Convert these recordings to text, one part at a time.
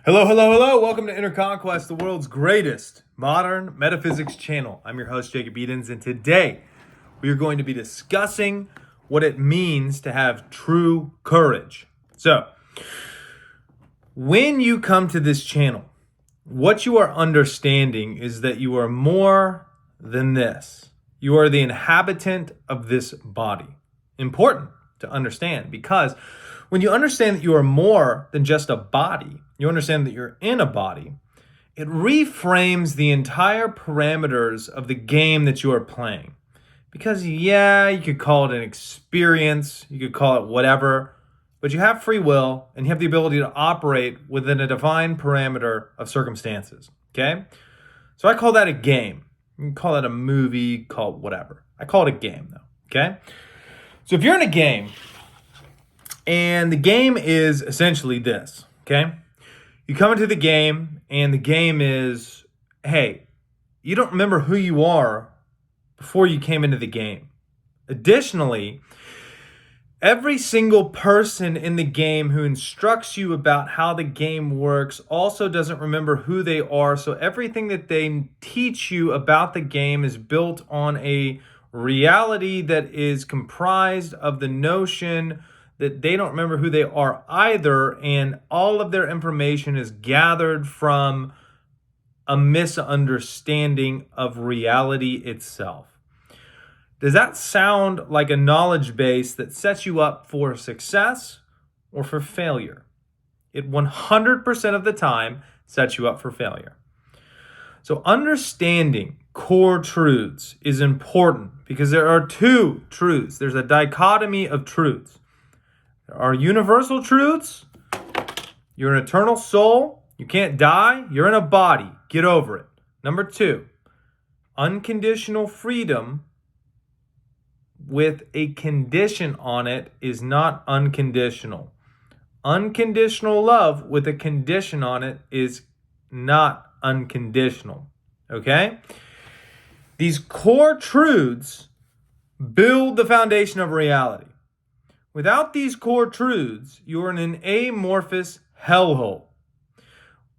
Hello, hello, hello. Welcome to Inner Conquest, the world's greatest modern metaphysics channel. I'm your host, Jacob Edens, and today we are going to be discussing what it means to have true courage. So, when you come to this channel, what you are understanding is that you are more than this. You are the inhabitant of this body. Important to understand, because when you understand that you are more than just a body, you understand that you're in a body, it reframes the entire parameters of the game that you are playing. Because you could call it an experience, you could call it whatever, but you have free will and you have the ability to operate within a defined parameter of circumstances, okay? So I call that a game. You can call it a movie, call it whatever. I call it a game though, okay? So if you're in a game, and the game is essentially this, okay? You come into the game, and the game is, hey, you don't remember who you are before you came into the game. Additionally, every single person in the game who instructs you about how the game works also doesn't remember who they are. So everything that they teach you about the game is built on a reality that is comprised of the notion that they don't remember who they are either, and all of their information is gathered from a misunderstanding of reality itself. Does that sound like a knowledge base that sets you up for success or for failure? It 100% of the time sets you up for failure. So understanding core truths is important because there are two truths. There's a dichotomy of truths. There are universal truths. You're an eternal soul. You can't die. You're in a body. Get over it. Number two, unconditional freedom with a condition on it is not unconditional. Unconditional love with a condition on it is not unconditional. Okay? These core truths build the foundation of reality. Without these core truths, you are in an amorphous hellhole.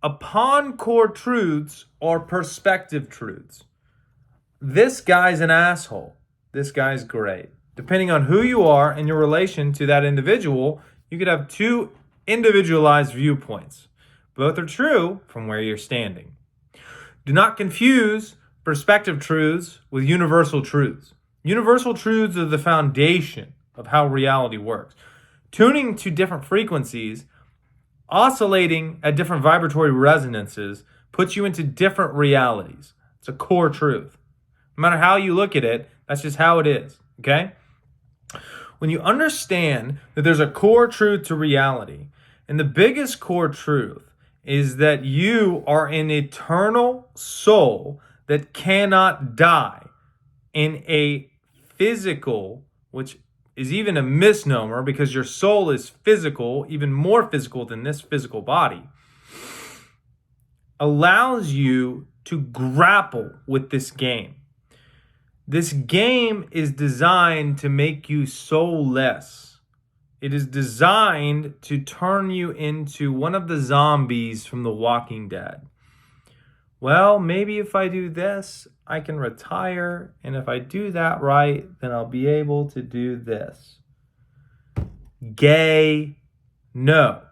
Upon core truths are perspective truths. This guy's an asshole. This guy's great. Depending on who you are and your relation to that individual, you could have two individualized viewpoints. Both are true from where you're standing. Do not confuse perspective truths with universal truths. Universal truths are the foundation of how reality works. Tuning to different frequencies, oscillating at different vibratory resonances, puts you into different realities. It's a core truth. No matter how you look at it, that's just how it is, okay? When you understand that there's a core truth to reality, and the biggest core truth is that you are an eternal soul that cannot die in a physical, which is even a misnomer because your soul is physical, even more physical than this physical body, allows you to grapple with this game. This game is designed to make you soulless. It is designed to turn you into one of the zombies from The Walking Dead. Well, maybe if I do this, I can retire, and if I do that right, then I'll be able to do this. Gay. No,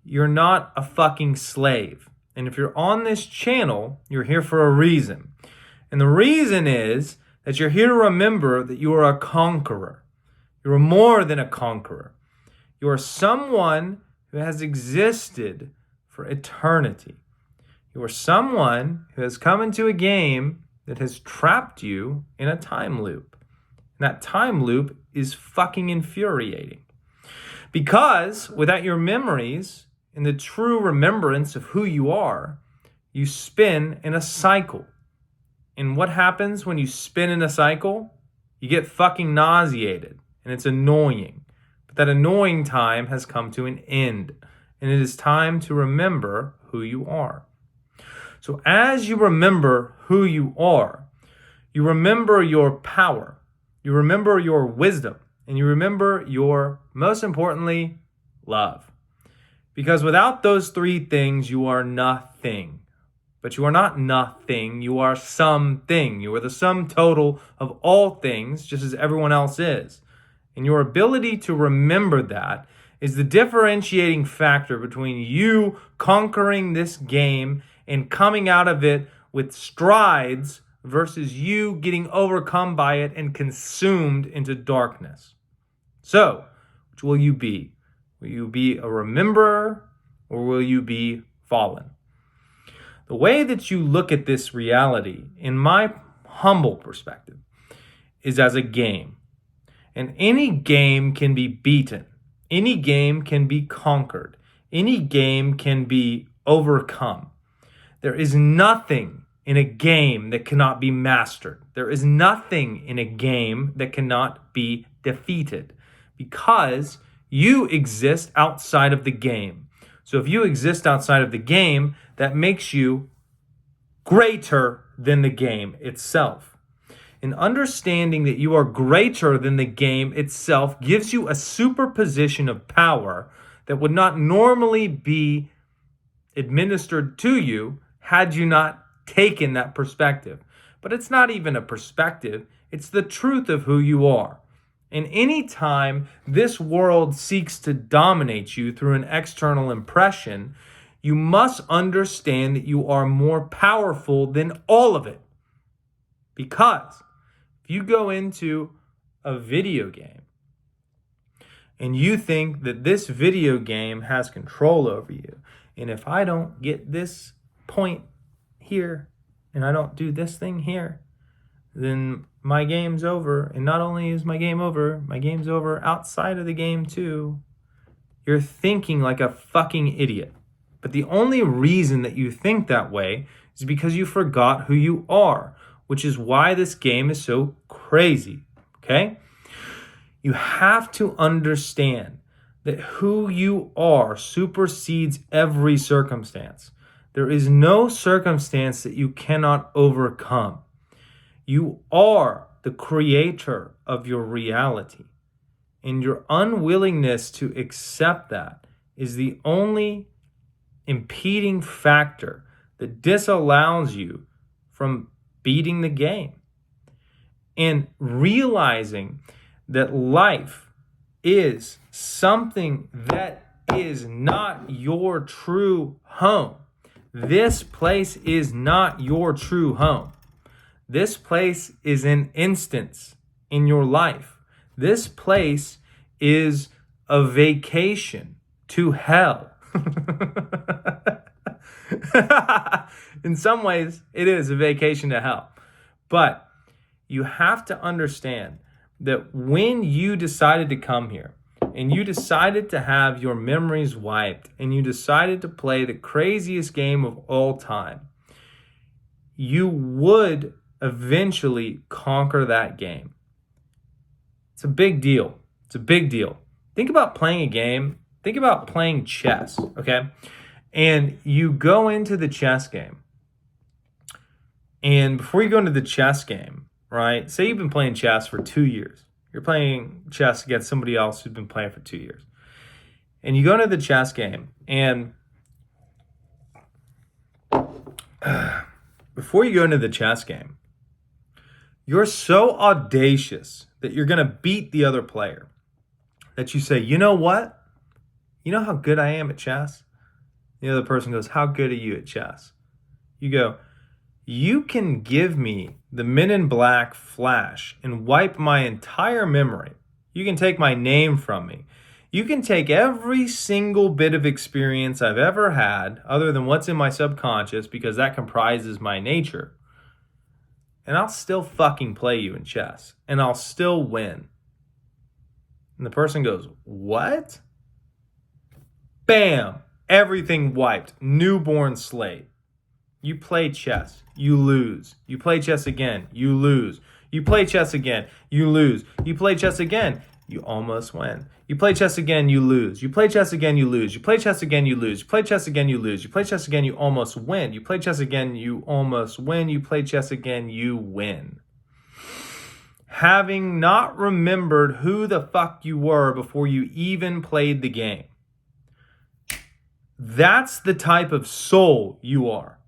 you're not a fucking slave. And if you're on this channel, you're here for a reason. And the reason is that you're here to remember that you are a conqueror. You are more than a conqueror. You are someone who has existed for eternity. You are someone who has come into a game that has trapped you in a time loop. And that time loop is fucking infuriating. Because without your memories and the true remembrance of who you are, you spin in a cycle. And what happens when you spin in a cycle? You get fucking nauseated, and it's annoying. But that annoying time has come to an end, and it is time to remember who you are. So as you remember who you are, you remember your power, you remember your wisdom, and you remember your, most importantly, love. Because without those three things, you are nothing. But you are not nothing, you are something. You are the sum total of all things, just as everyone else is. And your ability to remember that is the differentiating factor between you conquering this game and coming out of it with strides versus you getting overcome by it and consumed into darkness. So, which will you be? Will you be a rememberer or will you be fallen? The way that you look at this reality, in my humble perspective, is as a game. And any game can be beaten. Any game can be conquered. Any game can be overcome. There is nothing in a game that cannot be mastered. There is nothing in a game that cannot be defeated because you exist outside of the game. So if you exist outside of the game, that makes you greater than the game itself. And understanding that you are greater than the game itself gives you a superposition of power that would not normally be administered to you had you not taken that perspective. But it's not even a perspective, it's the truth of who you are. And any time this world seeks to dominate you through an external impression, you must understand that you are more powerful than all of it. Because if you go into a video game and you think that this video game has control over you, and if I don't get this point here and I don't do this thing here, then my game's over. And not only is my game's over outside of the game too. You're thinking like a fucking idiot. But the only reason that you think that way is because you forgot who you are, which is why this game is so crazy, okay? You have to understand that who you are supersedes every circumstance. There is no circumstance that you cannot overcome. You are the creator of your reality. And your unwillingness to accept that is the only impeding factor that disallows you from beating the game. And realizing that life is something that is not your true home. This place is not your true home. This place is an instance in your life. This place is a vacation to hell. In some ways, it is a vacation to hell. But you have to understand that when you decided to come here and you decided to have your memories wiped and you decided to play the craziest game of all time, you would eventually conquer that game. It's a big deal. It's a big deal. Think about playing a game. Think about playing chess, okay? And you go into the chess game. And before you go into the chess game, right? Say you've been playing chess for 2 years. You're playing chess against somebody else who's been playing for 2 years. And you go into the chess game, and before you go into the chess game, you're so audacious that you're going to beat the other player that you say, you know what? You know how good I am at chess? The other person goes, how good are you at chess? You go, you can give me the Men in Black flash and wipe my entire memory. You can take my name from me. You can take every single bit of experience I've ever had, other than what's in my subconscious, because that comprises my nature. And I'll still fucking play you in chess. And I'll still win. And the person goes, what? Bam! Everything wiped. Newborn slate. You play chess. You lose. You play chess again. You lose. You play chess again. You lose. You play chess again. You almost win. You play chess again, you lose. You play chess again, you lose. You play chess again, you lose. You play chess again, you lose. You play chess again, you almost win. You play chess again, you almost win. You play chess again, you win. Having not remembered who the fuck you were before you even played the game. That's the type of soul you are.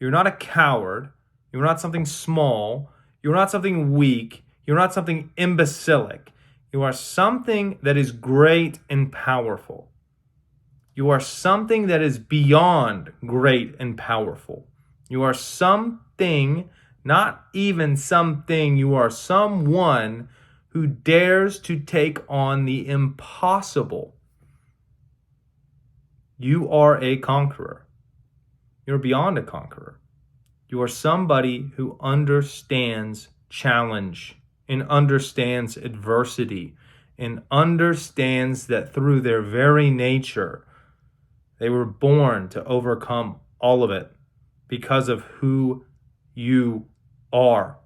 You're not a coward. You're not something small. You're not something weak. You're not something imbecilic. You are something that is great and powerful. You are something that is beyond great and powerful. You are something, not even something, you are someone who dares to take on the impossible. You are a conqueror. You're beyond a conqueror. You are somebody who understands challenge and understands adversity and understands that through their very nature, they were born to overcome all of it because of who you are.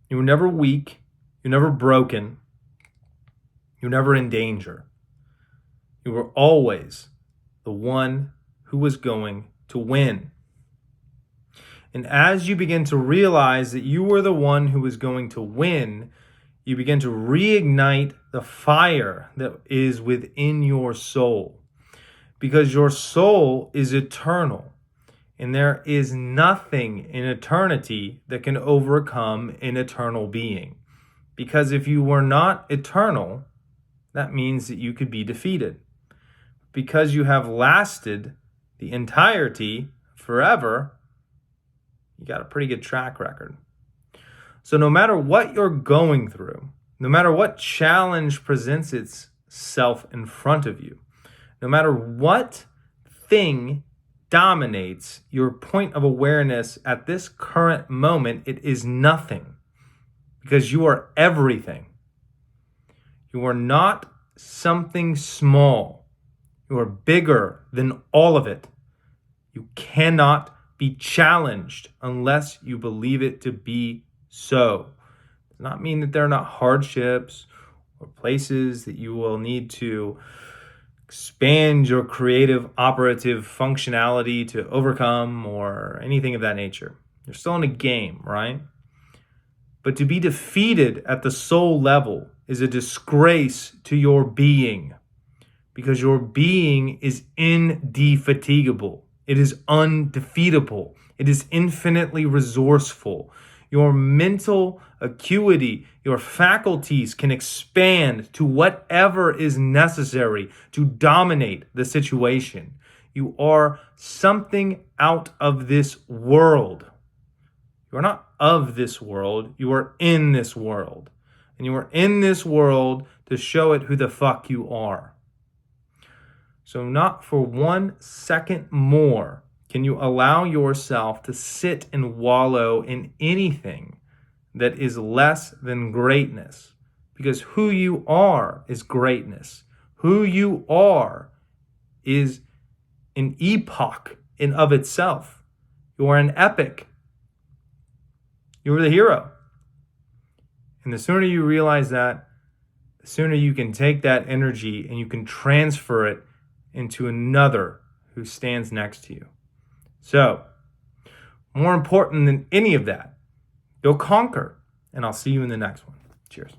You were never weak. You're never broken. You're never in danger. You were always the one who was going to win. And as you begin to realize that you were the one who was going to win, you begin to reignite the fire that is within your soul. Because your soul is eternal. And there is nothing in eternity that can overcome an eternal being. Because if you were not eternal, that means that you could be defeated. Because you have lasted the entirety forever, you got a pretty good track record. So no matter what you're going through, no matter what challenge presents itself in front of you, no matter what thing dominates your point of awareness at this current moment, it is nothing. Because you are everything. You are not something small. You are bigger than all of it. You cannot be challenged unless you believe it to be so. It does not mean that there are not hardships or places that you will need to expand your creative operative functionality to overcome or anything of that nature. You're still in a game, right? But to be defeated at the soul level is a disgrace to your being. Because your being is indefatigable. It is undefeatable. It is infinitely resourceful. Your mental acuity, your faculties can expand to whatever is necessary to dominate the situation. You are something out of this world. You are not of this world. You are in this world. And you are in this world to show it who the fuck you are. So not for 1 second more can you allow yourself to sit and wallow in anything that is less than greatness. Because who you are is greatness. Who you are is an epoch in of itself. You are an epic. You are the hero. And the sooner you realize that, the sooner you can take that energy and you can transfer it into another who stands next to you. So, more important than any of that, go conquer. And I'll see you in the next one. Cheers.